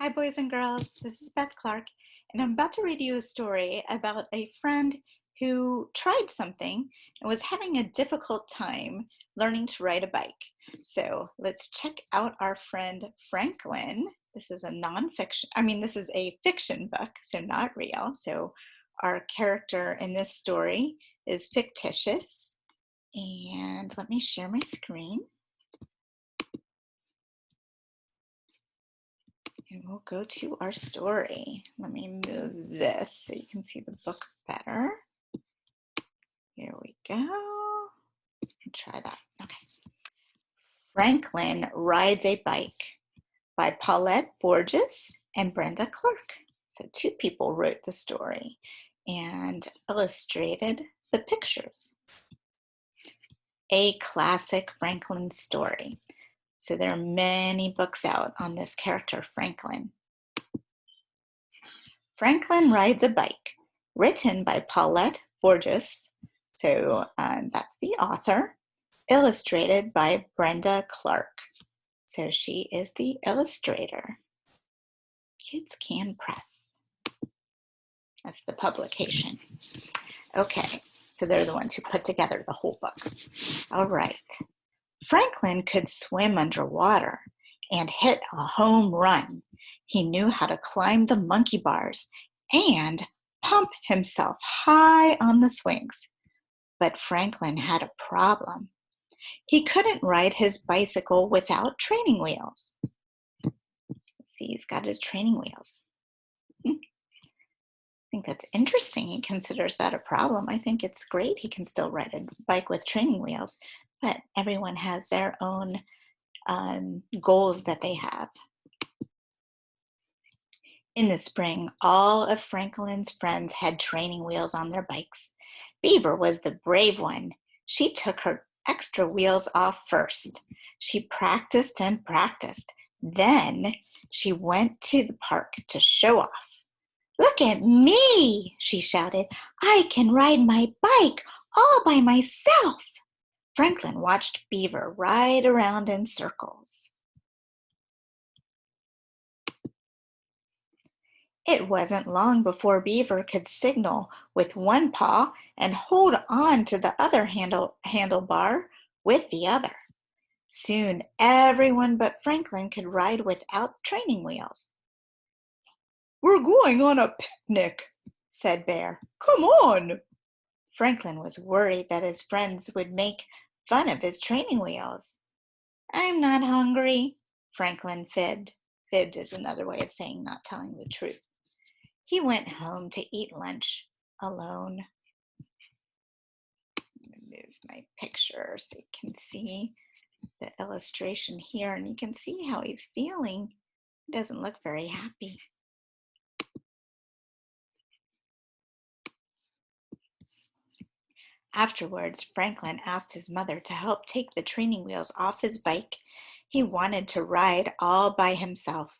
Hi, boys and girls. This is Beth Clark, and I'm about to read you a story about a friend who tried something and was having a difficult time learning to ride a bike. So let's check out our friend Franklin. This is a this is a fiction book, so not real. So our character in this story is fictitious. And let me share my screen. And we'll go to our story. Let me move this so you can see the book better. Here we go. Try that. Okay. Franklin Rides a Bike by Paulette Borges and Brenda Clark. So two people wrote the story and illustrated the pictures. A classic Franklin story. So there are many books out on this character, Franklin. Franklin Rides a Bike, written by Paulette Borges, so that's the author, illustrated by Brenda Clark. So she is the illustrator. Kids Can Press. That's the publication. Okay, so they're the ones who put together the whole book. All right. Franklin could swim underwater and hit a home run. He knew how to climb the monkey bars and pump himself high on the swings. But Franklin had a problem. He couldn't ride his bicycle without training wheels. See, he's got his training wheels. I think that's interesting. He considers that a problem. I think it's great he can still ride a bike with training wheels, but everyone has their own goals that they have. In the spring, all of Franklin's friends had training wheels on their bikes. Beaver was the brave one. She took her extra wheels off first. She practiced and practiced. Then she went to the park to show off. "Look at me," she shouted. "I can ride my bike all by myself." Franklin watched Beaver ride around in circles. It wasn't long before Beaver could signal with one paw and hold on to the other handlebar with the other. Soon everyone but Franklin could ride without training wheels. "We're going on a picnic," said Bear. "Come on." Franklin was worried that his friends would make fun of his training wheels. "I'm not hungry," Franklin fibbed. Fibbed is another way of saying not telling the truth. He went home to eat lunch alone. I'm going to move my picture so you can see the illustration here, and you can see how he's feeling. He doesn't look very happy. Afterwards, Franklin asked his mother to help take the training wheels off his bike. He wanted to ride all by himself.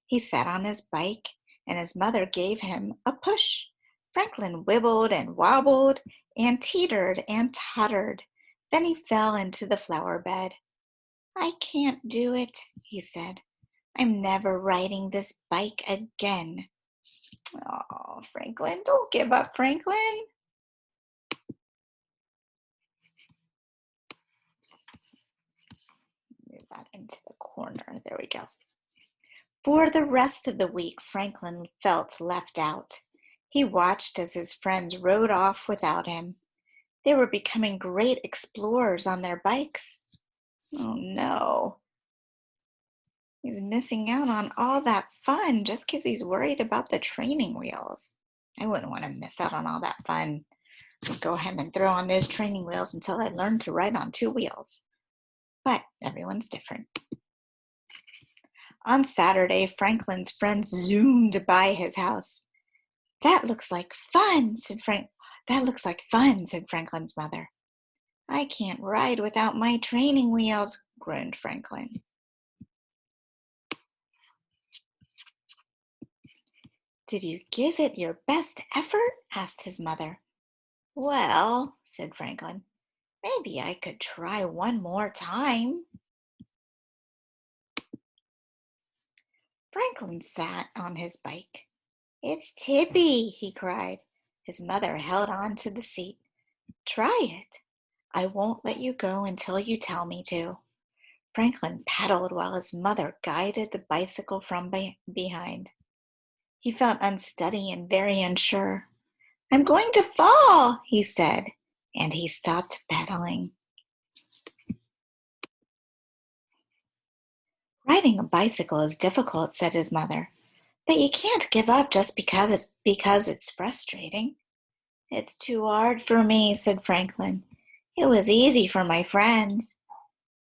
He sat on his bike, and his mother gave him a push. Franklin wibbled and wobbled and teetered and tottered. Then he fell into the flower bed. "I can't do it," he said. "I'm never riding this bike again." Oh, Franklin, don't give up, Franklin. Move that into the corner. There we go. For the rest of the week, Franklin felt left out. He watched as his friends rode off without him. They were becoming great explorers on their bikes. Oh no, he's missing out on all that fun just because he's worried about the training wheels. I wouldn't want to miss out on all that fun. I'd go ahead and throw on those training wheels until I learned to ride on two wheels. But everyone's different. On Saturday, Franklin's friends zoomed by his house. "That looks like fun," said "That looks like fun," said Franklin's mother. "I can't ride without my training wheels," groaned Franklin. "Did you give it your best effort?" asked his mother. "Well," said Franklin, "maybe I could try one more time." Franklin sat on his bike. It's Tippy, he cried. His mother held on to the seat. Try it. I won't let you go until you tell me to. Franklin pedaled while his mother guided the bicycle from behind. He felt unsteady and very unsure. I'm going to fall, he said, and he stopped pedaling. Riding a bicycle is difficult, said his mother, but you can't give up just because it's frustrating. It's too hard for me, said Franklin. It was easy for my friends.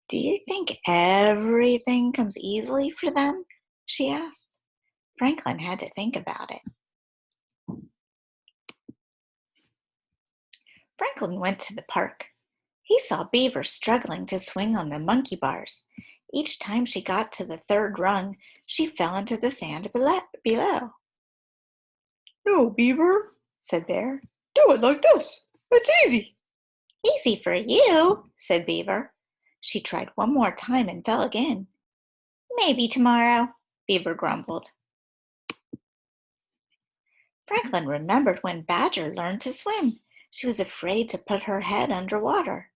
Do you think everything comes easily for them? She asked. Franklin had to think about it. Franklin went to the park. He saw Beaver struggling to swing on the monkey bars. Each time she got to the third rung, she fell into the sand below. No, Beaver, said Bear. Do it like this. It's easy. Easy for you, said Beaver. She tried one more time and fell again. Maybe tomorrow, Beaver grumbled. Franklin remembered when Badger learned to swim. She was afraid to put her head under water.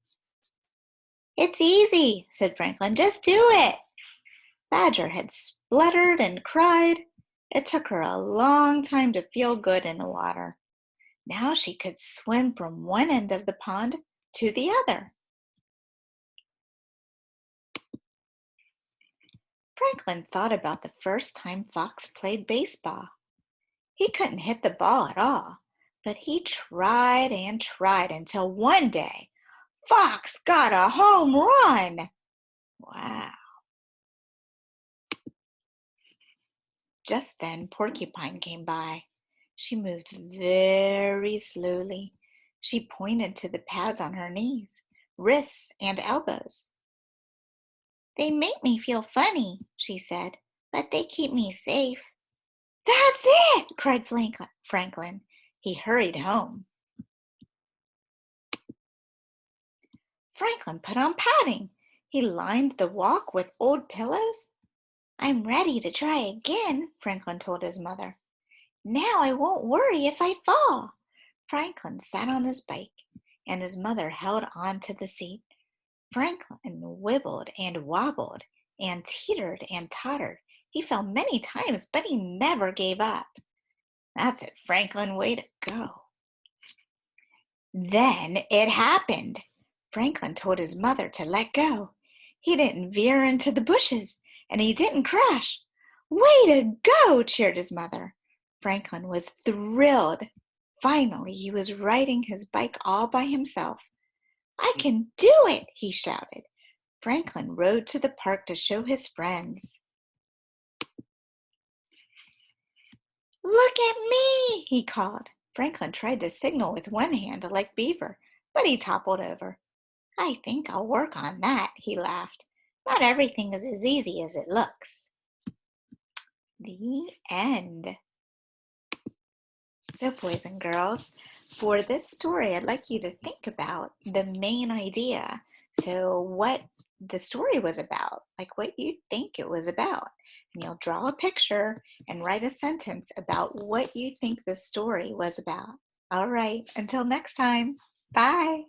It's easy, said Franklin. Just do it. Badger had spluttered and cried. It took her a long time to feel good in the water. Now she could swim from one end of the pond to the other. Franklin thought about the first time Fox played baseball. He couldn't hit the ball at all, but he tried and tried until one day, Fox got a home run. Wow. Just then, Porcupine came by. She moved very slowly. She pointed to the pads on her knees, wrists, and elbows. They make me feel funny, she said, but they keep me safe. That's it, cried Franklin. He hurried home. Franklin put on padding. He lined the walk with old pillows. I'm ready to try again, Franklin told his mother. Now I won't worry if I fall. Franklin sat on his bike, and his mother held on to the seat. Franklin wibbled and wobbled and teetered and tottered. He fell many times, but he never gave up. That's it, Franklin. Way to go. Then it happened. Franklin told his mother to let go. He didn't veer into the bushes, and he didn't crash. Way to go, cheered his mother. Franklin was thrilled. Finally, he was riding his bike all by himself. I can do it, he shouted. Franklin rode to the park to show his friends. Look at me, he called. Franklin tried to signal with one hand like Beaver, but he toppled over. I think I'll work on that, he laughed. Not everything is as easy as it looks. The end. So, boys and girls, for this story, I'd like you to think about the main idea. So, what the story was about, like what you think it was about. And you'll draw a picture and write a sentence about what you think the story was about. All right, until next time, bye.